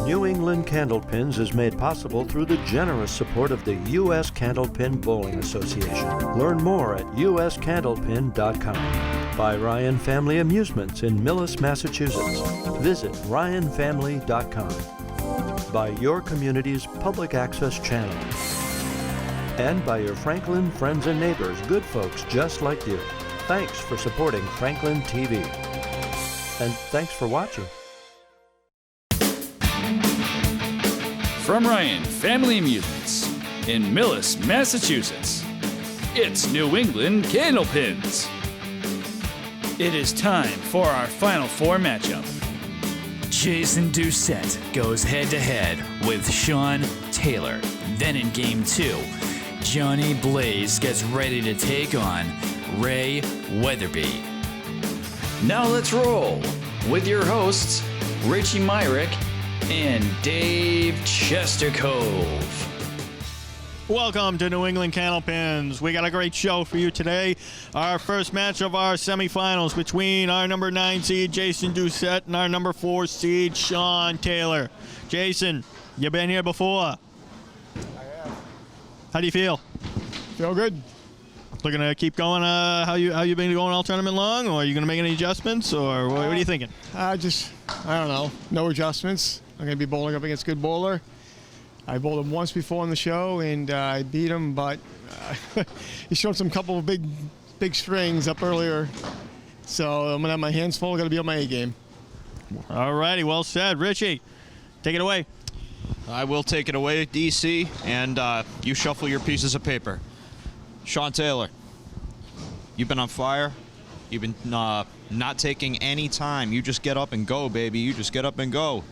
New England Candlepins is made possible through the generous support of the U.S. Candlepin Bowling Association. Learn more at uscandlepin.com. By Ryan Family Amusements in Millis, Massachusetts. Visit ryanfamily.com. By your community's public access channel. And by your Franklin friends and neighbors, good folks just like you. Thanks for supporting Franklin TV. And thanks for watching. From Ryan Family Amusements in Millis, Massachusetts, it's New England Candlepins. It is time for our Final Four matchup. Jason Doucette goes head-to-head with Sean Taylor. Then in Game 2, Johnny Blais gets ready to take on Ray Weatherbee. Now let's roll with your hosts, Richie Myrick and Dave Chestercove. Welcome to New England Candlepins. We got a great show for you today. Our first match of our semifinals between our number 9 seed, Jason Doucette, and our number 4 seed, Sean Taylor. Jason, you been here before? I have. How do you feel? Feel good. Looking to keep going? How you been going all tournament long, or are you going to make any adjustments, or what are you thinking? I don't know. No adjustments. I'm going to be bowling up against a good bowler. I bowled him once before on the show, and I beat him, but he showed some couple of big strings up earlier. So I'm going to have my hands full. Got to be on my A game. All righty, well said. Richie, take it away. I will take it away, DC, and you shuffle your pieces of paper. Sean Taylor, you've been on fire. You've been not taking any time. You just get up and go, baby. You just get up and go.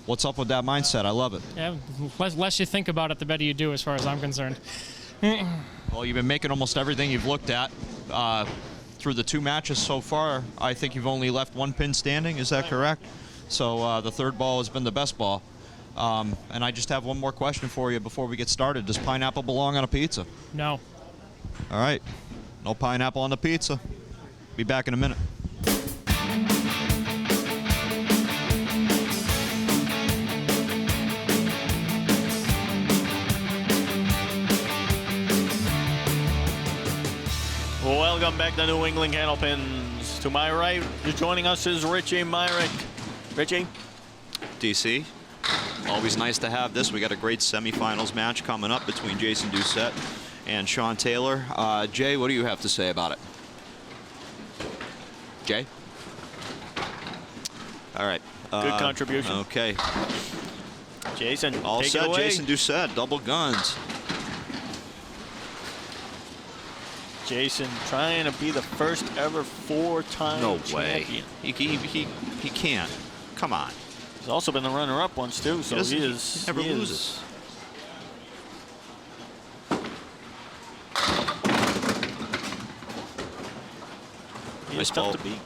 What's up with that mindset? I love it. Yeah, less you think about it, the better you do, as far as I'm concerned. Well, you've been making almost everything you've looked at. Through the 2 matches so far, I think you've only left 1 pin standing. Is that correct? So the third ball has been the best ball. And I just have one more question for you before we get started. Does pineapple belong on a pizza? No. All right. No pineapple on the pizza. Be back in a minute. Welcome back to New England Candlepins. To my right, joining us is Richie Myrick. Richie? DC, always nice to have this. We got a great semifinals match coming up between Jason Doucette and Sean Taylor. Jay, what do you have to say about it? Jay? All right. Good contribution. Okay. Jason, all take set. it away. Jason Doucette, double guns. Jason trying to be the first ever 4-time No way. champion. He can't. Come on. He's also been the runner-up once too, so he never loses. He is tough to beat.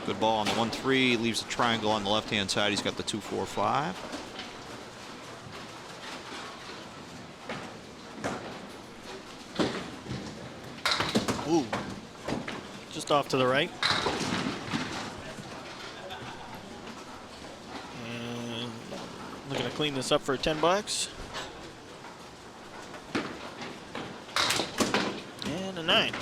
Good ball on the 1-3. Leaves the triangle on the left-hand side. He's got the 2-4-5. Ooh, just off to the right. And looking to clean this up for $10. And a 9.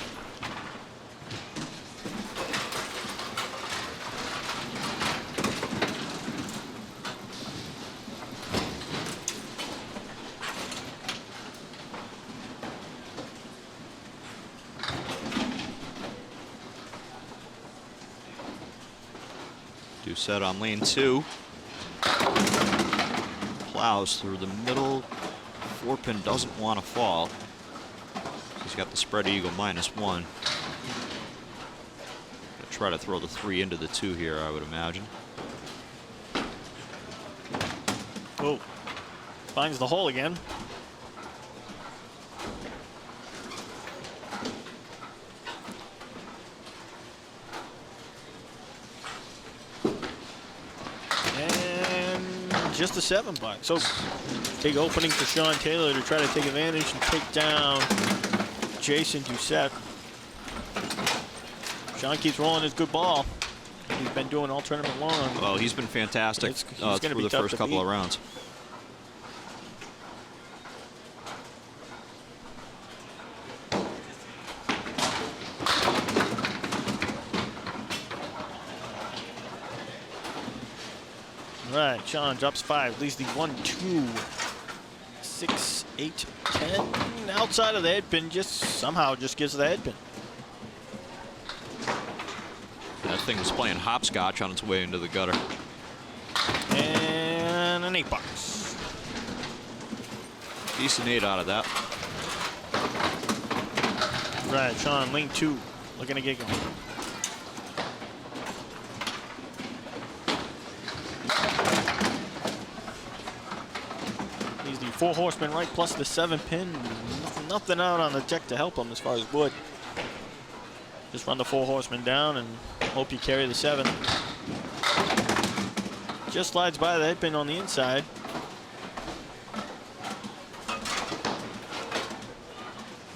Doucette on lane 2. Plows through the middle. 4-pin doesn't want to fall. He's got the spread eagle -1. Gonna try to throw the 3 into the 2 here, I would imagine. Oh, finds the hole again. Just a $7. So big opening for Sean Taylor to try to take advantage and take down Jason Doucette. Sean keeps rolling his good ball. He's been doing all tournament long. Well, he's been fantastic through the first couple of rounds. Right, Sean drops 5, leaves the 1, 2, 6, 8, 10. Outside of the head pin, somehow gives the head pin. That thing was playing hopscotch on its way into the gutter. And an 8 box. Decent 8 out of that. Right, Sean, lane 2, looking to get going. He's the 4 horseman right plus the 7 pin. Nothing out on the deck to help him as far as wood. Just run the 4 horsemen down and hope you carry the 7. Just slides by the head pin on the inside.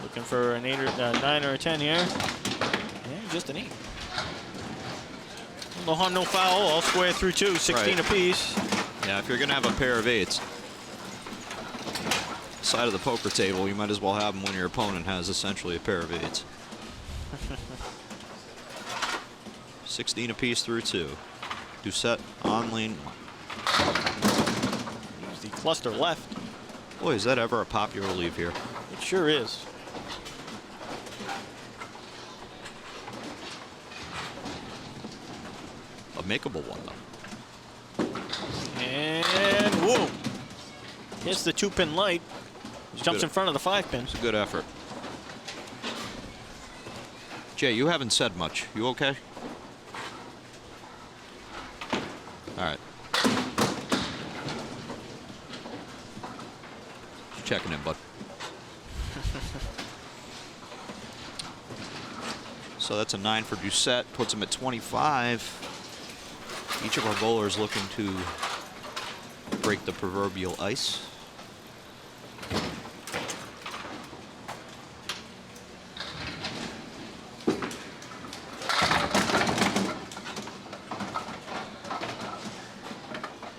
Looking for an 8 or 9 or a 10 here. Yeah, just an 8. No harm, no foul. All square through 2, 16 apiece. Yeah, if you're going to have a pair of 8s, side of the poker table, you might as well have them when your opponent has essentially a pair of 8s. 16 apiece through 2. Doucette on lane 1. Use the cluster left. Boy, is that ever a popular leave here. It sure is. A makeable one, though. And whoa! Hits the 2-pin light. Jumps in front of the 5-pin. It's a good effort. Jay, you haven't said much. You okay? All right. Just checking in, bud. So that's a 9 for Doucette. Puts him at 25. Each of our bowlers looking to break the proverbial ice.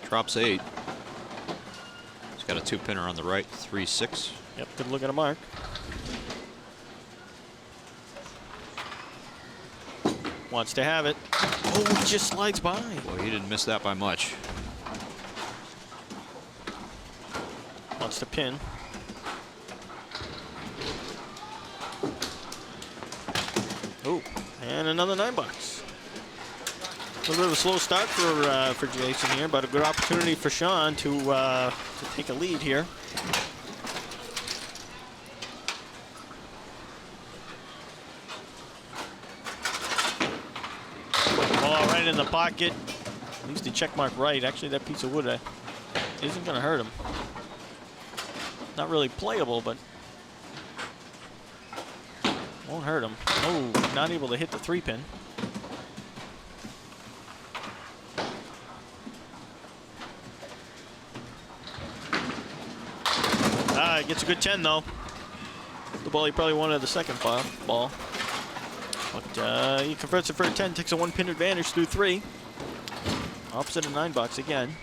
Drops 8. He's got a 2-pinner on the right, 3-6. Yep, good look at a mark. Wants to have it. Oh, he just slides by. Boy, he didn't miss that by much. Wants to pin. Oh, and another 9 box. A little bit of a slow start for Jason here, but a good opportunity for Sean to take a lead here. Ball right in the pocket. At least the check mark right. Actually, that piece of wood isn't going to hurt him. Not really playable, but won't hurt him. Oh, not able to hit the 3-pin. Gets a good 10 though. The ball he probably wanted the second ball. But he converts it for a 10, takes a 1-pin advantage through 3. Opposite a 9 box again.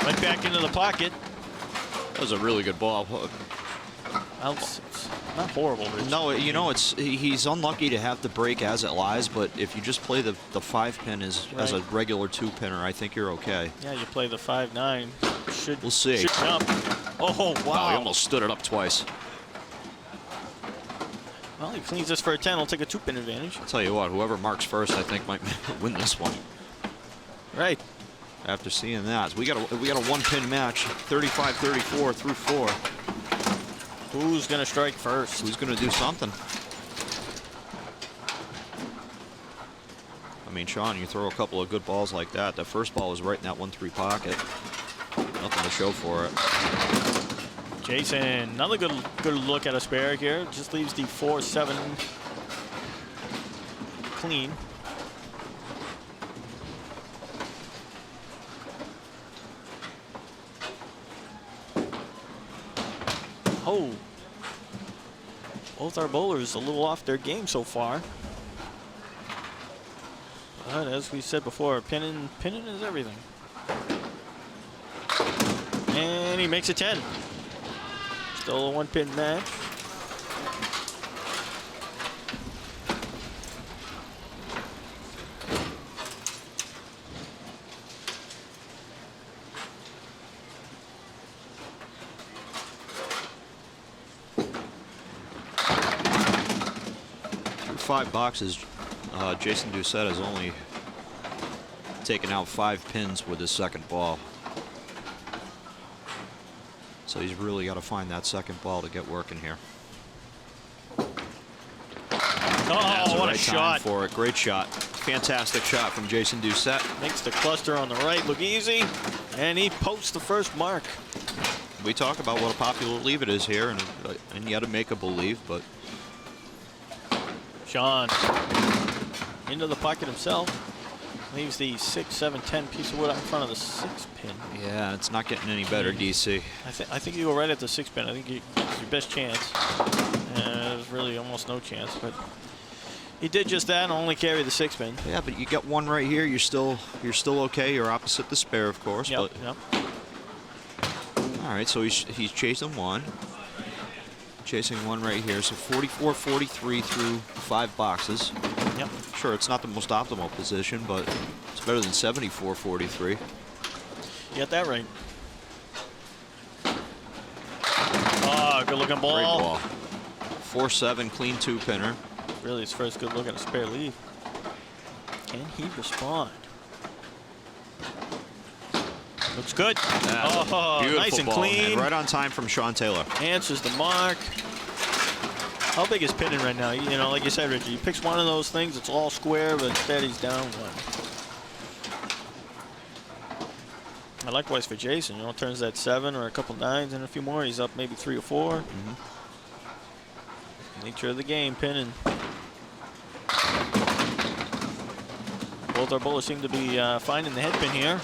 Right back into the pocket. That was a really good ball. Well, it's not horrible. Rich. No, you know, he's unlucky to have the break as it lies, but if you just play the 5-pin as a regular 2-pinner, I think you're okay. Yeah, you play the 5-9. We'll see. Should jump. Oh, wow. Oh, he almost stood it up twice. Well, he cleans this for a 10. He'll take a 2-pin advantage. I'll tell you what, whoever marks first, I think, might win this one. Right. After seeing that, we got a 1-pin match, 35-34 through 4. Who's going to strike first? Who's going to do something? I mean, Sean, you throw a couple of good balls like that. That first ball was right in that 1-3 pocket. Nothing to show for it. Jason, another good look at a spare here. Just leaves the 4-7 clean. Oh. Both our bowlers a little off their game so far. But as we said before, pinning is everything. And he makes a 10. Still a 1-pin match. 5 boxes, Jason Doucette has only taken out 5 pins with his second ball. So he's really got to find that second ball to get working here. Oh, what a Right time shot. for it. Great shot. Fantastic shot from Jason Doucette. Makes the cluster on the right look easy, and he posts the first mark. We talk about what a popular leave it is here, and you got to make a believe, but Sean into the pocket himself. Leaves the 6, 7, 10 piece of wood out in front of the 6 pin. yeah, it's not getting any better, DC. I think you go right at the 6 pin. I think it's your best chance. There's really almost no chance, but he did just that and only carry the 6 pin. Yeah, but you get one right here. You're still okay. You're opposite the spare, of course. Yep, But yep. all right, so he's chasing one. Chasing one right here. So 44, 43 through 5 boxes. Yep. Sure, it's not the most optimal position, but it's better than 74, 43. You got that right. Oh, good looking ball. Great ball. 4-7, clean 2-pinner. Really his first good look at a spare lead. Can he respond? Looks good. That's Oh, a beautiful nice and ball, clean. and right on time from Sean Taylor. Answers the mark. How big is pinning right now? You know, like you said, Richie, he picks one of those things, it's all square, but instead he's down one. And likewise for Jason, you know, turns that 7 or a couple 9s and a few more, he's up maybe 3 or 4. Nature of the game, pinning. Both our bowlers seem to be finding the head pin here.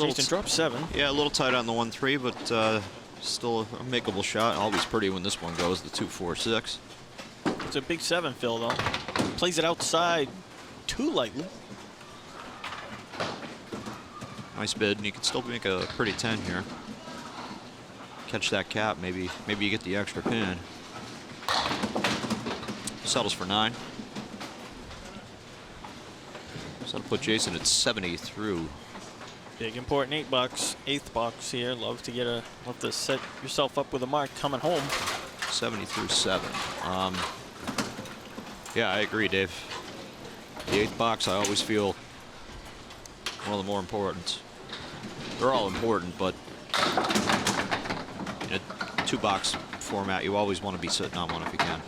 Jason drops 7. Yeah, a little tight on the 1-3, but still a makeable shot. Always pretty when this one goes, the 2-4-6. It's a big 7 fill though. Plays it outside too lightly. Nice bid, and you can still make a pretty 10 here. Catch that cap, maybe you get the extra pin. Settles for 9. So that'll put Jason at 70 through. Big important 8 bucks, 8th box here. Love to set yourself up with a mark coming home. 70 through 7. Yeah, I agree, Dave. The 8th box, I always feel one of the more important. They're all important, but in a 2-box format, you always want to be sitting on one if you can.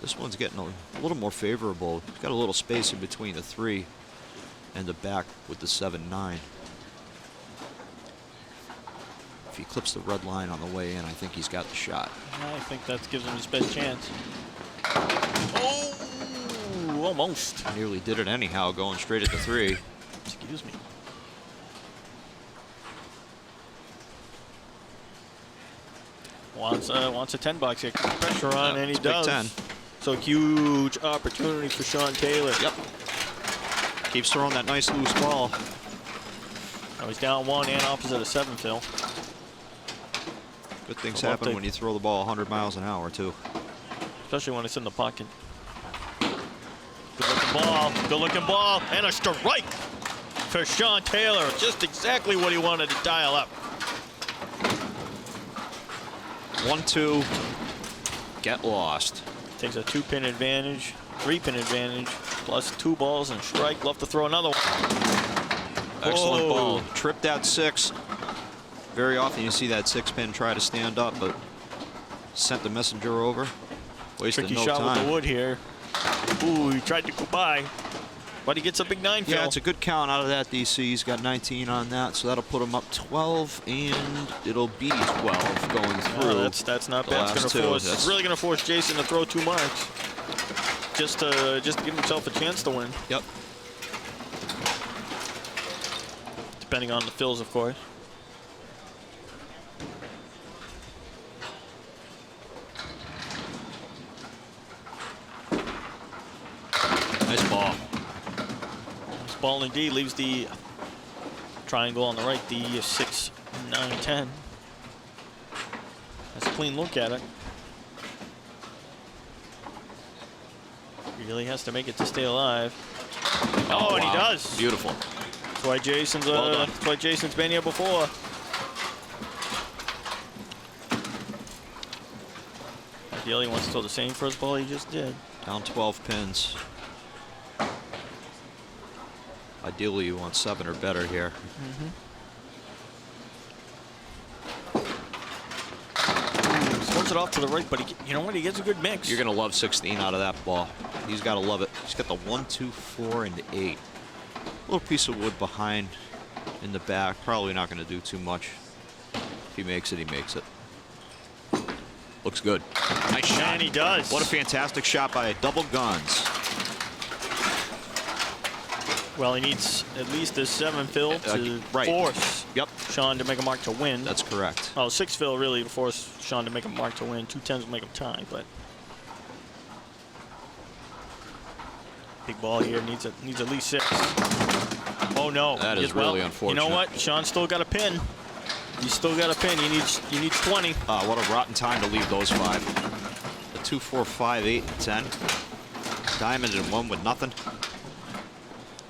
This one's getting a little more favorable. It's got a little space in between the 3 and the back with the 7-9. If he clips the red line on the way in, I think he's got the shot. I think that gives him his best chance. Oh, almost. Nearly did it anyhow, going straight at the 3. Excuse me. Wants a 10 bucks here. Pressure on, Yeah, and he it's a big does. 10. So huge opportunity for Sean Taylor. Yep. Keeps throwing that nice loose ball. Now he's down 1 and opposite of 7 fill. Good things Well, happen when you throw the ball 100 miles an hour, too. Especially when it's in the pocket. Good looking ball, and a strike for Sean Taylor. Just exactly what he wanted to dial up. 1-2, get lost. Takes a 2-pin advantage, 3-pin advantage, plus 2 balls and strike. Love to throw another one. Excellent Whoa. ball. Tripped that 6. Very often you see that 6-pin try to stand up, but sent the messenger over. Wasted Tricky no shot time. with the wood here. Ooh, he tried to go by, but he gets a big 9 fill. Yeah, it's a good count out of that, DC. He's got 19 on that, so that'll put him up 12, and it'll be 12 going through. Oh, that's not the bad. It's last gonna two. force. That's- It's really gonna force Jason to throw 2 marks, just to give himself a chance to win. Yep. Depending on the fills, of course. Nice ball. This ball indeed leaves the triangle on the right, the 6, 9, 10. That's a clean look at it. Really has to make it to stay alive. Oh, and he wow. does. Beautiful. That's why Jason's Well done. that's why Jason's been here before. deal. He wants to throw the same first ball he just did. Down 12 pins. Ideally, you want 7 or better here. Throws it off to the right, but you know what? He gets a good mix. You're going to love 16 out of that ball. He's got to love it. He's got the 1, 2, 4, and 8. A little piece of wood behind in the back. Probably not going to do too much. If he makes it, he makes it. Looks good. Nice shot. And he does. What a fantastic shot by Double Guns. Well, he needs at least a 7 fill to force Sean to make a mark to win. That's correct. Well, 6 fill really to force Sean to make a mark to win. 2 10s will make him tie, but big ball here needs at least 6. Oh no! That is really unfortunate. You know what? Sean's still got a pin. He's still got a pin. He needs 20. What a rotten time to leave those 5. The 2, 4, 5, 8, and 10. Diamond and 1 with nothing.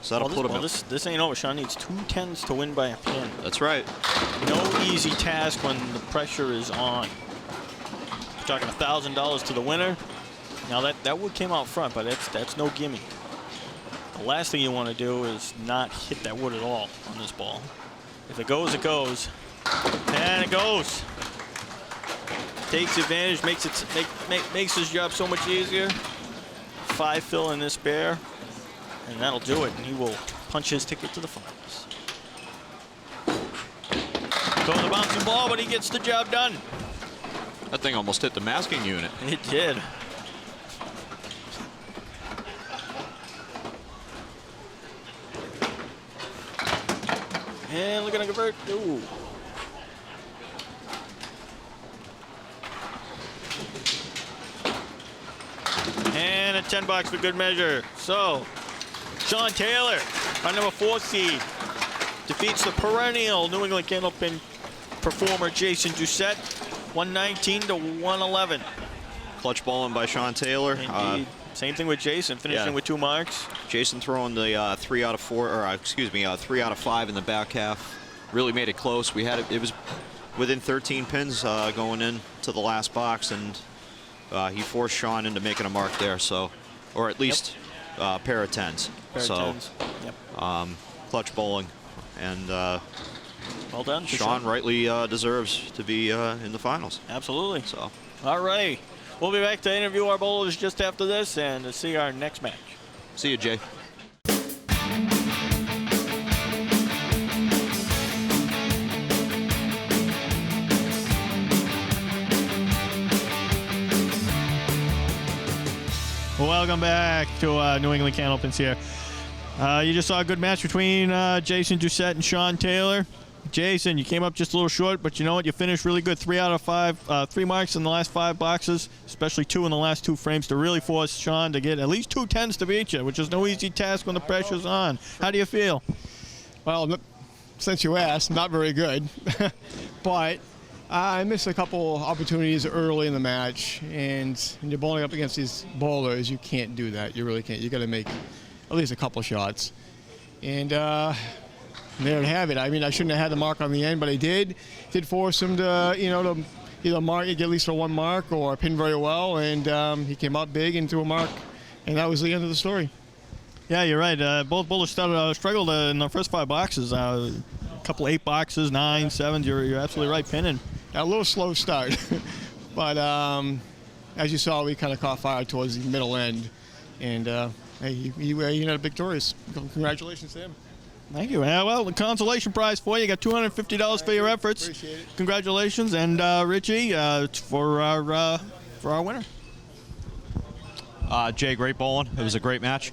So that'll put him up. This ain't over. Sean needs 2 10s to win by a pin. That's right. No easy task when the pressure is on. We're talking $1,000 to the winner. Now that wood came out front, but that's no gimme. The last thing you want to do is not hit that wood at all on this ball. If it goes, it goes. And it goes. Takes advantage, makes his job so much easier. 5 fill in this bear, and that'll do it. And he will punch his ticket to the finals. Throwing the bouncing ball, but he gets the job done. That thing almost hit the masking unit. It did. And looking to convert. Ooh. And a $10 for good measure. So, Sean Taylor, our number 4 seed, defeats the perennial New England Candlepin performer Jason Doucette, 119 to 111. Clutch bowling by Sean Taylor. Indeed. Same thing with Jason, finishing with 2 marks. Jason throwing the 3 out of 4, or excuse me, 3 out of 5 in the back half. Really made it close. We had it was within 13 pins going into the last box, and he forced Sean into making a mark there. So, or at least a pair of 10s. Clutch bowling, and well done, Sean rightly deserves to be in the finals. Absolutely. So, all right, we'll be back to interview our bowlers just after this and to see our next match. See you, Jay. Welcome back to New England Candlepins here. You just saw a good match between Jason Doucette and Sean Taylor. Jason, you came up just a little short, but you know what? You finished really good. 3 out of 5, 3 marks in the last 5 boxes, especially 2 in the last 2 frames to really force Sean to get at least 2 10s to beat you, which is no easy task when the pressure's on. How do you feel? Well, since you asked, not very good. But I missed a couple opportunities early in the match, and when you're bowling up against these bowlers, you can't do that. You really can't. You got to make at least a couple shots. And there to have it. I mean, I shouldn't have had the mark on the end, but I did. Did force him to, to either mark, get at least a 1 mark or pin very well, and he came out big into a mark, and that was the end of the story. Yeah, you're right. Both bowlers struggled in the first 5 boxes. A couple 8 boxes, 9, 7s. You're absolutely right, pinning. A little slow start, but as you saw, we kind of caught fire towards the middle end, and hey, he ended up victorious. Congratulations to him. Thank you. Well, the consolation prize for you. You got $250 for your efforts. Appreciate it. Congratulations, and Richie, for our winner. Jay, great bowling. It was a great match.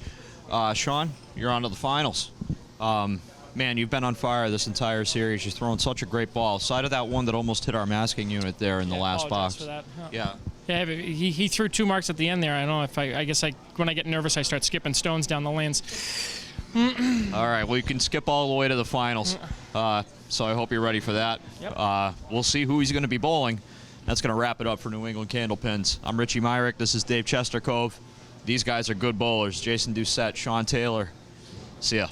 Sean, you're on to the finals. Man, you've been on fire this entire series. You're throwing such a great ball. Side of that one that almost hit our masking unit there in the last box. For that. Yeah. Yeah, but he threw 2 marks at the end there. I don't know if I guess when I get nervous, I start skipping stones down the lanes. All right, well, you can skip all the way to the finals. So I hope you're ready for that. Yep. We'll see who he's going to be bowling. That's going to wrap it up for New England Candlepins. I'm Richie Myrick. This is Dave Chestercove. These guys are good bowlers. Jason Doucette, Sean Taylor. See ya.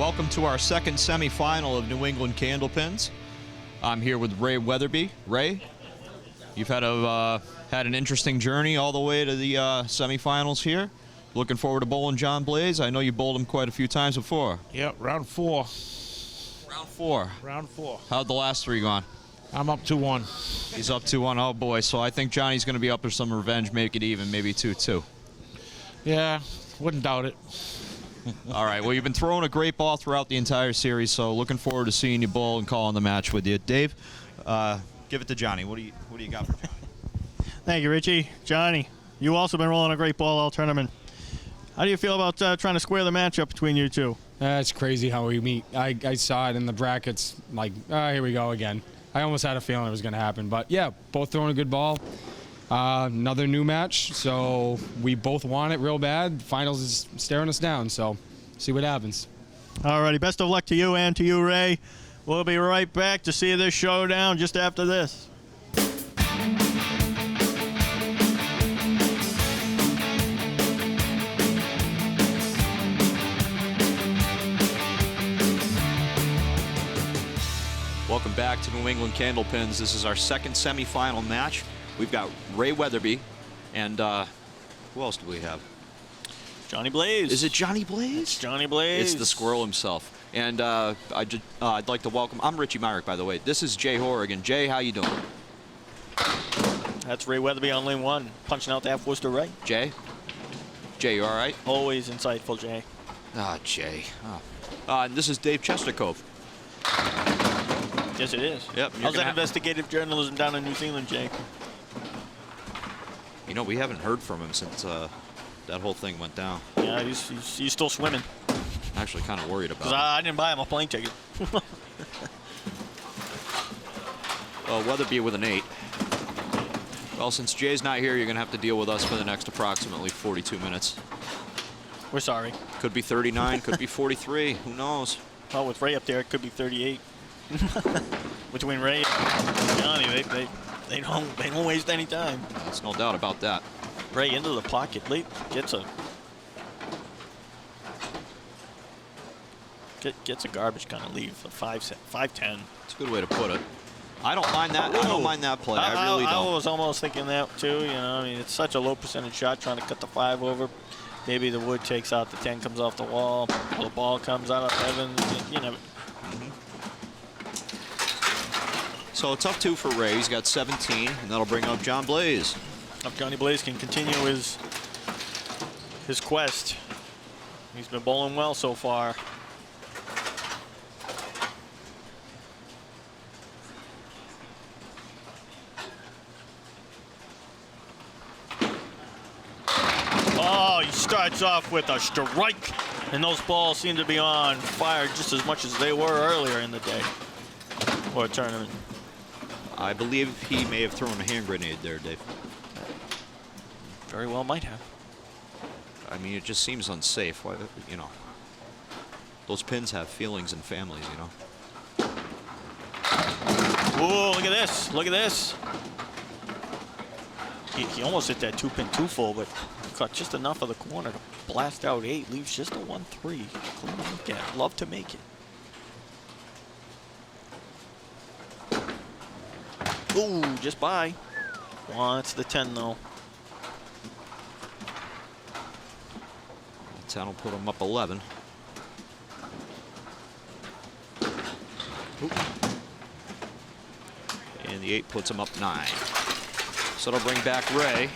welcome to our second semifinal of New England Candlepins. I'm here with Ray Weatherbee. Ray, you've had an interesting journey all the way to the semifinals here. Looking forward to bowling John Blais. I know you bowled him quite a few times before. Yep, round 4. Round 4. Round 4. How'd the last 3 gone? I'm up 2-1. He's up 2-1. Oh boy, so I think Johnny's going to be up for some revenge, make it even, maybe 2-2. Yeah, wouldn't doubt it. All right, well, you've been throwing a great ball throughout the entire series, so looking forward to seeing you bowl and calling the match with you. Dave, give it to Johnny. What do you got for Johnny? Thank you, Richie. Johnny, you also been rolling a great ball all tournament. How do you feel about trying to square the matchup between you two? It's crazy how we meet. I saw it in the brackets, like, here we go again. I almost had a feeling it was going to happen. But, yeah, both throwing a good ball. Another new match, so we both want it real bad. Finals is staring us down, so see what happens. All righty, best of luck to you and to you, Ray. We'll be right back to see this showdown just after this. Welcome back to New England Candlepins. This is our second semifinal match. We've got Ray Weatherbee, and who else do we have? Johnny Blais. Is it Johnny Blais? It's Johnny Blais. It's the squirrel himself. And I'd like to welcome, I'm Richie Myrick, by the way. This is Jay Horrigan. Jay, how you doing? That's Ray Weatherbee on lane 1, punching out that Worcester right. Jay? Jay, you all right? Always insightful, Jay. Jay. And this is Dave Chestercove. Yes, it is. Yep. How's that investigative journalism down in New Zealand, Jay? You know, we haven't heard from him since that whole thing went down. Yeah, he's still swimming. I'm actually kind of worried about it. I didn't buy him a plane ticket. Well, Weatherbee with an 8. Well, since Jay's not here, you're going to have to deal with us for the next approximately 42 minutes. We're sorry. Could be 39, could be 43. Who knows? Oh, with Ray up there, it could be 38. Between Ray and Johnny, they don't waste any time. There's no doubt about that. Ray into the pocket, late gets a garbage kind of leave, a 5-10. It's a good way to put it. I don't mind that. I don't mind that play. I really don't. I was almost thinking that too. You know, I mean, it's such a low percentage shot trying to cut the 5 over. Maybe the wood takes out, the 10 comes off the wall, or the ball comes out of heaven. You know. So it's up 2 for Ray. He's got 17, and that'll bring up John Blais. If Johnny Blais can continue his quest. He's been bowling well so far. Oh, he starts off with a strike, and those balls seem to be on fire just as much as they were earlier in the day or tournament. I believe he may have thrown a hand grenade there, Dave. Very well might have. I mean, it just seems unsafe. Why, you know, those pins have feelings and families, you know. Whoa, look at this. Look at this. He almost hit that 2-pin 2-full, but caught just enough of the corner to blast out 8. Leaves just a 1-3. Clean look at. Love to make it. Ooh, just by. Wants the 10 though. 10 will put him up 11. Oop. And the 8 puts him up 9. So it'll bring back Ray.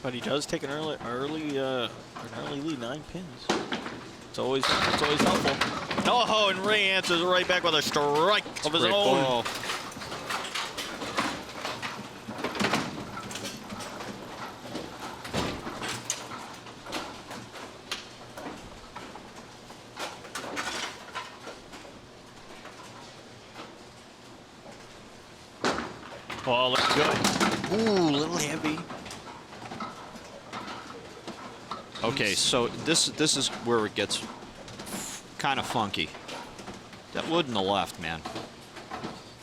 But he does take an early lead, 9 pins. It's always helpful. Oh, and Ray answers right back with a strike of his own. Ball. Oh, looks good. Ooh, a little heavy. Okay, so this is where it gets kind of funky. That wood in the left, man.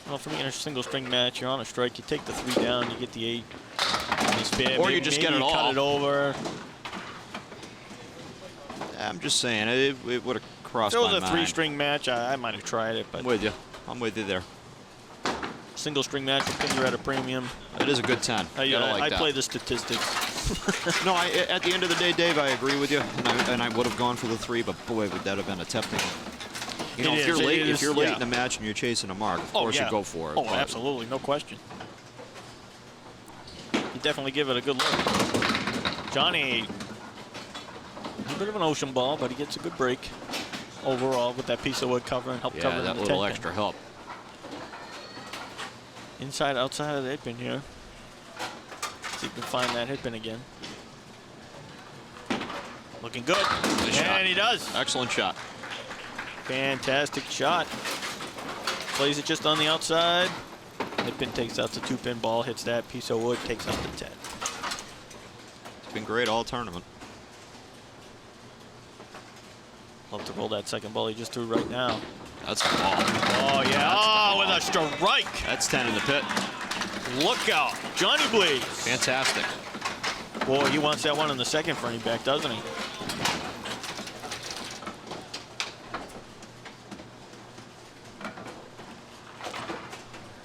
Well, for me, in a single string match, you're on a strike. You take the 3 down, you get the 8. Or you just get it all. Cut it over. I'm just saying, it would have crossed If it my was a mind. 3-string match, I might have tried it. But I'm with you. I'm with you there. Single-string match, I think you're at a premium. It is a good 10. I play the statistics. No, at the end of the day, Dave, I agree with you, and I would have gone for the 3, but boy, would that have been a tempting. You know, if you're late in the match and you're chasing a mark, of course you go for it. Oh, absolutely, no question. You definitely give it a good look. Johnny, a bit of an ocean ball, but he gets a good break overall with that piece of wood covering, help covering that the little 10 extra help. Inside, outside of the hit pin here. See if we can find that hit pin again. Looking good. Good shot. And he does. Excellent shot. Fantastic shot. Plays it just on the outside. Hit pin takes out the 2-pin ball, hits that piece of wood, takes out the 10. It's been great all tournament. Love to roll that second ball he just threw right now. That's a ball. Oh, yeah. With a strike. That's 10 in the pit. Look out. Johnny Blais. Fantastic. Boy, he wants that one in the second front back, doesn't he?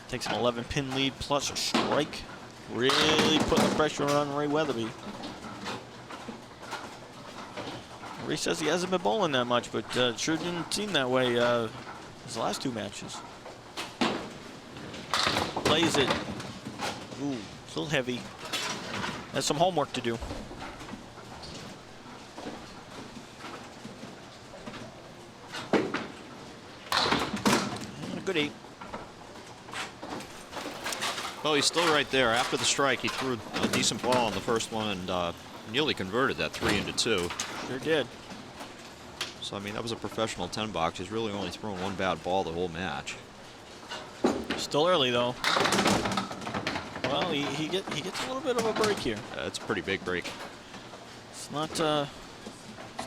Takes an 11-pin lead plus a strike. Really putting the pressure on Ray Weatherbee. Ray says he hasn't been bowling that much, but sure didn't seem that way his last 2 matches. Plays it. Ooh, a little heavy. Has some homework to do. And a good 8. Well, he's still right there. After the strike, he threw a decent ball on the first one and nearly converted that 3 into 2. Sure did. So, I mean, that was a professional 10 box. He's really only thrown one bad ball the whole match. Still early, though. Well, he gets a little bit of a break here. It's a pretty big break. It's not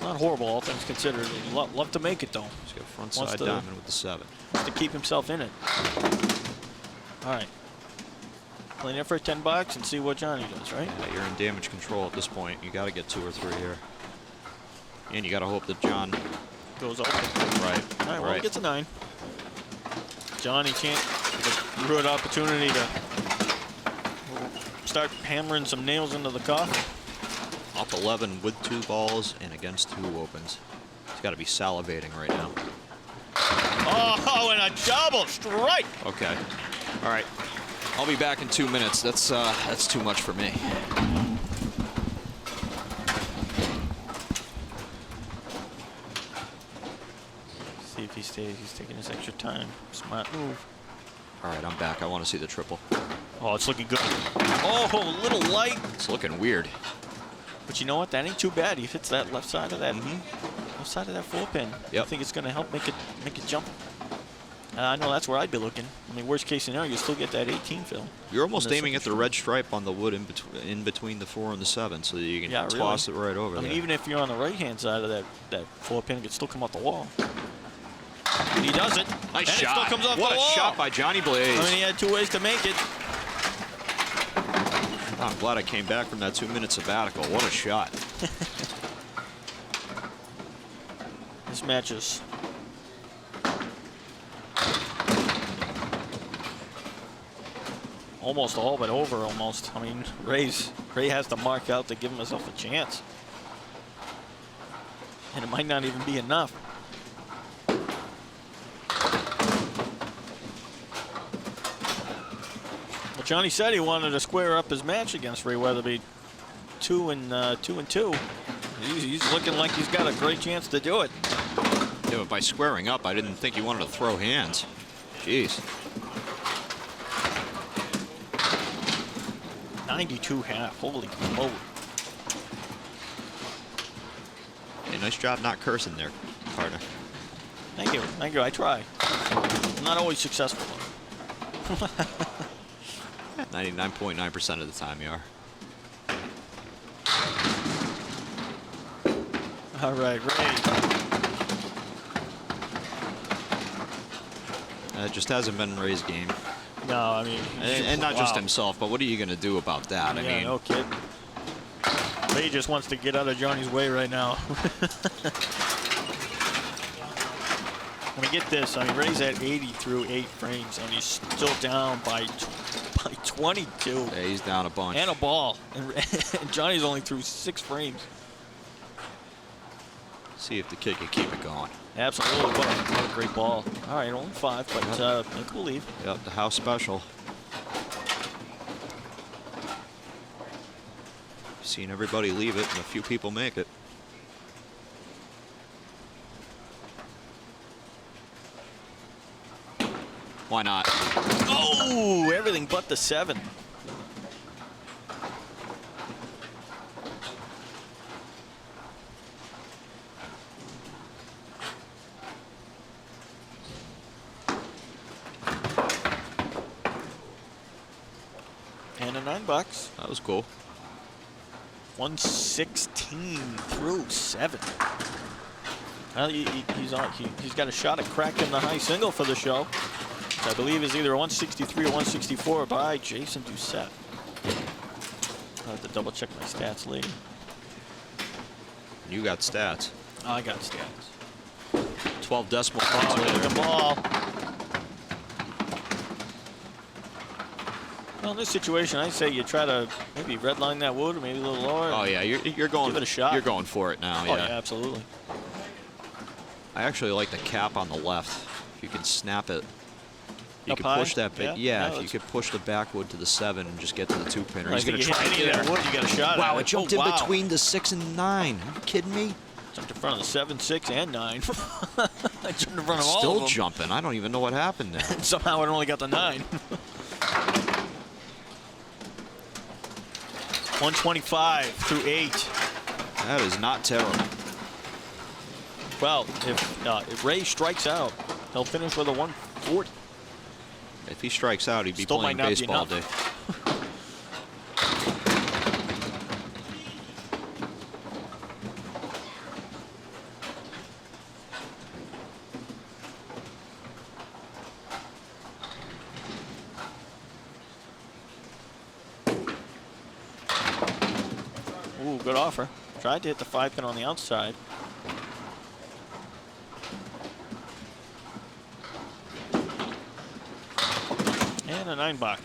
horrible, all things considered. He'd love to make it, though. He's got front side diamond with the 7. Wants to keep himself in it. All right. Playing it for a 10 bucks and see what Johnny does, right? Yeah, you're in damage control at this point. You got to get 2 or 3 here. And you got to hope that John goes open. Right. All right, well, he gets a 9. Johnny can't give a good opportunity to start hammering some nails into the coffin. Up 11 with 2 balls and against 2 opens. He's got to be salivating right now. Oh, and a double strike. Okay. All right. I'll be back in 2 minutes. That's too much for me. See if he stays. He's taking his extra time. Smart move. All right, I'm back. I want to see the triple. Oh, it's looking good. Oh, a little light. It's looking weird. But you know what? That ain't too bad. He hits that left side of that left side of that 4-pin. Yep. I think it's going to help make it jump. I know that's where I'd be looking. I mean, worst case scenario, you still get that 18 fill. You're almost aiming at the red stripe on the wood in between the 4 and the 7, so that you can toss it right over there. I mean, even if you're on the right-hand side of that 4-pin, it could still come off the wall. And he does it. Nice and shot. It still comes off what the wall. a shot by Johnny Blais. I mean, he had 2 ways to make it. I'm glad I came back from that 2-minute sabbatical. What a shot. This match is almost all but over, almost. I mean, Ray has to mark out to give himself a chance. And it might not even be enough. Well, Johnny said he wanted to square up his match against Ray Weatherbee. 2 and 2. He's looking like he's got a great chance to do it. Yeah, but by squaring up, I didn't think he wanted to throw hands. Jeez. 92.5. Holy moly. Hey, nice job not cursing there, partner. Thank you. Thank you. I try. I'm not always successful. 99.9% of the time you are. All right, Ray. It just hasn't been Ray's game. No, I mean, And not just wow. himself, but what are you going to do about that? I Yeah, mean, no kidding. Ray just wants to get out of Johnny's way right now. I mean, get this. I mean, Ray's at 80 through 8 frames, and he's still down by 22. yeah, he's down a bunch. And a ball. And Johnny's only through 6 frames. See if the kid can keep it going. Absolutely. What a great ball. All right, only 5, but make believe. Yep, the house special. Seen everybody leave it, and a few people make it. Why not? Oh, everything but the 7. And a $9. That was cool. 116 through 7. Well, he's got a shot at cracking the high single for the show, which I believe is either 163 or 164 by Jason Doucette. I'll have to double check my stats later. You got stats. I got stats. 12 decimal Oh, points look at later. the ball. Well, in this situation, I say you try to maybe redline that wood, or maybe a little lower. Oh yeah, you're going. Give it a shot. You're going for it now. Oh, Yeah. yeah, absolutely. I actually like the cap on the left. If you can snap it, you Up could high? push that. Yeah, Yeah, yeah, if you that's- could push the backwood to the 7 and just get to the 2-pinner. I He's think going to you try hit any of that wood, you got a shot Wow, at it jumped in wow. between the 6 and 9. Are you kidding me? Jumped in front of the 7, 6, and 9. I jumped in front of all Still of them. jumping. I don't even know what happened there. Somehow it only got the 9. 125 through 8. That is not terrible. Well, if Ray strikes out, he'll finish with a 140. If he strikes out, he'd be Still playing might not be baseball day. enough. Ooh, good offer. Tried to hit the 5-pin on the outside. And a $9.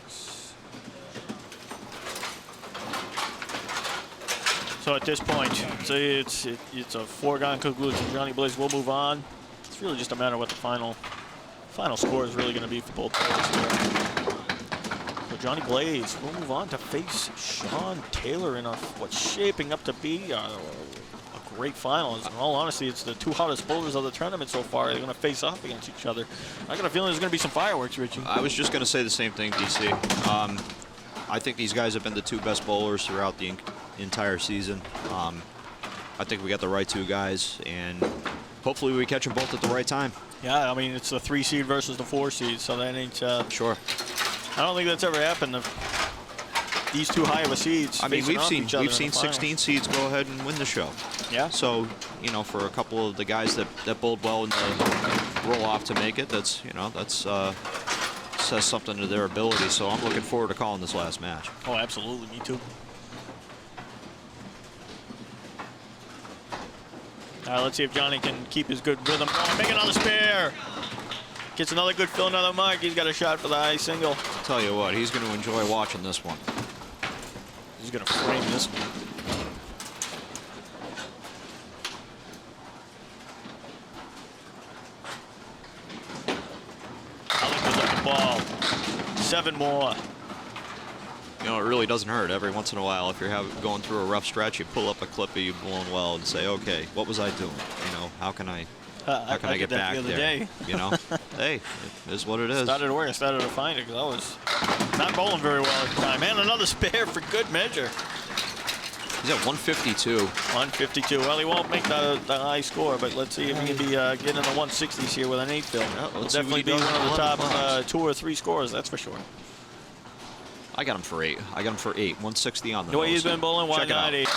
So at this point, it's a foregone conclusion. Johnny Blais will move on. It's really just a matter of what the final score is really going to be for both players here. So Johnny Blais will move on to face Sean Taylor in what's shaping up to be a great final. In all honesty, it's the 2 hottest bowlers of the tournament so far. They're going to face off against each other. I got a feeling there's going to be some fireworks, Richie. I was just going to say the same thing, DC. I think these guys have been the 2 best bowlers throughout the entire season. I think we got the right 2 guys, and hopefully we catch them both at the right time. Yeah, I mean, it's the 3 seed versus the 4 seed, so that ain't... Sure. I don't think that's ever happened. These 2 high of a seeds. I mean, facing we've off seen each other in the 16 finals. seeds go ahead and win the show. Yeah. So, you know, for a couple of the guys that bowled well in the roll off to make it, that's, you know, that's says something to their ability. So I'm looking forward to calling this last match. Oh, absolutely. Me too. All right, let's see if Johnny can keep his good rhythm going. Make another spare. Gets another good fill, another mark. He's got a shot for the high single. Tell you what, he's going to enjoy watching this one. He's going to frame this one. Ali goes up the ball. 7 more. You know, it really doesn't hurt. Every once in a while, if you're going through a rough stretch, you pull up a clip of you blowing well and say, okay, what was I doing? You know, how can I get did that back the other there? day. You know, hey, it is what it is. Started to work. I started to find it because I was not bowling very well at the time. And another spare for good measure. He's at 152. 152. Well, he won't make the high score, but let's see if he can be getting in the 160s here with an 8 fill. Yeah, He'll let's see what definitely he be does one of with the 11 top points. 2 or 3 scores, that's for sure. I got him for 8. 160 on the The way he's nose. been bowling, why Check it not out. 8?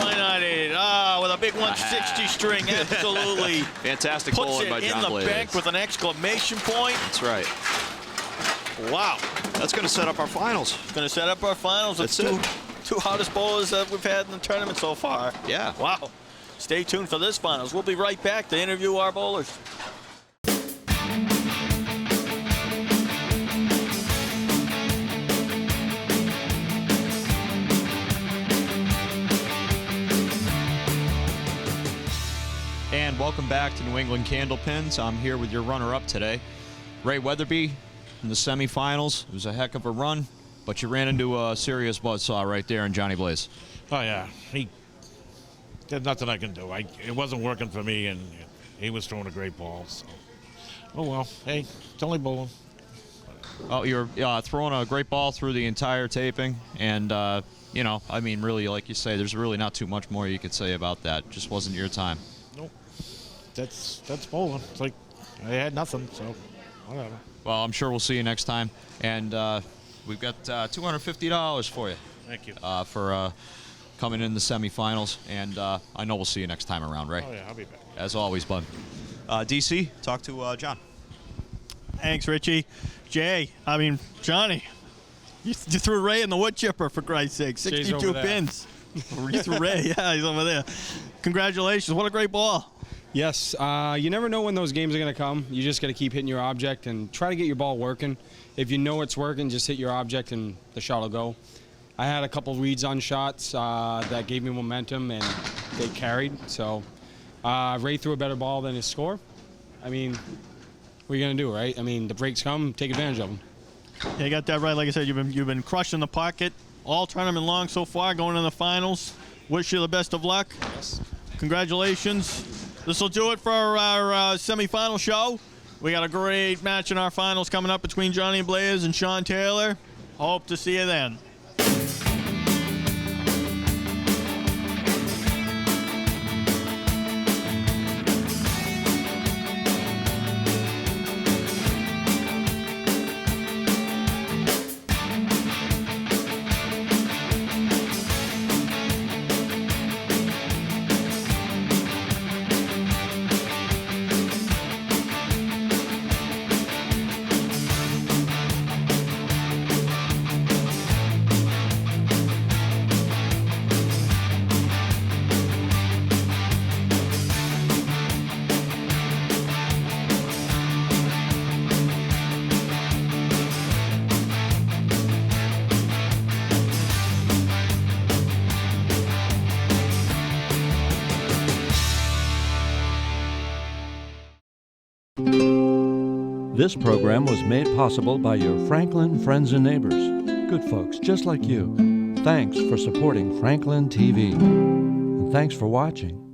Why not 8? Ah, with a big 160 string, absolutely. Fantastic Puts bowling it by in John the Blais. bank with an exclamation point. That's right. Wow. That's going to set up our finals. Going to set up our finals. That's It's it. two hottest bowlers that we've had in the tournament so far. Yeah. Wow. Stay tuned for this finals. We'll be right back to interview our bowlers. And welcome back to New England Candlepins. I'm here with your runner-up today, Ray Weatherbee, in the semifinals. It was a heck of a run, but you ran into a serious buzzsaw right there in Johnny Blais. Oh, yeah. There's nothing I can do. It wasn't working for me, and he was throwing a great ball. So. Oh, well. Hey, it's only bowling. Oh, you're throwing a great ball through the entire taping, and, you know, I mean, really, like you say, there's really not too much more you could say about that. Just wasn't your time. Nope. That's bowling. It's like I had nothing, so whatever. Well, I'm sure we'll see you next time, and we've got $250 for you. Thank you. For coming in the semifinals, and I know we'll see you next time around, Ray. Oh, yeah, I'll be back. As always, bud. DC, talk to John. Thanks, Richie. Johnny, you threw Ray in the wood chipper, for Christ's sake. Jay's 62 over there. pins. You threw Ray. Yeah, he's over there. Congratulations. What a great ball. Yes, you never know when those games are going to come. You just got to keep hitting your object and try to get your ball working. If you know it's working, just hit your object and the shot will go. I had a couple reads on shots that gave me momentum, and they carried. So Ray threw a better ball than his score. I mean, what are you going to do, right? I mean, the breaks come, take advantage of them. Yeah, you got that right. Like I said, you've been crushing the pocket all tournament long so far, going in the finals. Wish you the best of luck. Yes. Congratulations. This will do it for our semifinal show. We got a great match in our finals coming up between Johnny Blais and Sean Taylor. Hope to see you then. This program was made possible by your Franklin friends and neighbors, good folks just like you. Thanks for supporting Franklin TV. And thanks for watching.